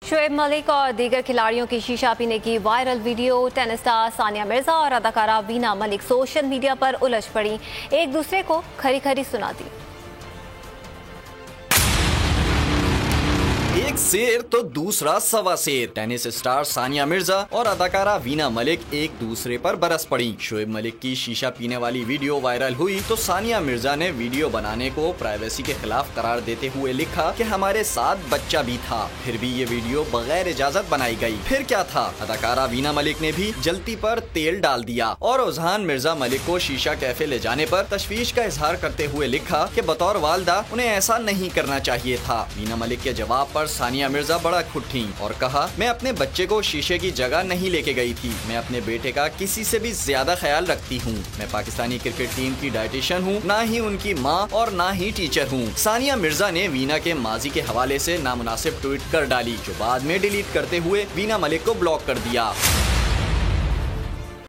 शोएब मलिक और दीगर खिलाड़ियों की शीशा पीने की viral video. Tennis star Sania Mirza और अदाकारा वीना मलिक सोशल मीडिया पर उलझ पड़ी, एक दूसरे को खरी खरी सुनाती। एक शेर तो दूसरा सवा शेर। टेनिस स्टार सानिया मिर्जा और अदाकारा वीना मलिक एक दूसरे पर बरस पड़ी। शोएब मलिक की शीशा पीने वाली वीडियो वायरल हुई तो सानिया मिर्जा ने वीडियो बनाने को प्राइवेसी के खिलाफ करार देते हुए लिखा कि हमारे साथ बच्चा भी था, फिर भी ये वीडियो बगैर इजाजत बनाई गई। फिर क्या था, अदाकारा वीना मलिक ने भी जलती पर तेल डाल दिया और उजहान मिर्जा मलिक को शीशा कैफे ले जाने पर तशवीश का इजहार करते हुए लिखा कि बतौर वालदा उन्हें ऐसा नहीं करना चाहिए था। वीना मलिक के जवाब पर सानिया मिर्जा बड़ा खुद थी और कहा, मैं अपने बच्चे को शीशे की जगह नहीं लेके गई थी, मैं अपने बेटे का किसी से भी ज्यादा ख्याल रखती हूँ। मैं पाकिस्तानी क्रिकेट टीम की डाइटिशियन हूँ, ना ही उनकी माँ और ना ही टीचर हूँ। सानिया मिर्जा ने वीना के माजी के हवाले से नामुनासिब ट्वीट कर डाली, जो बाद में डिलीट करते हुए वीना मलिक को ब्लॉक कर दिया।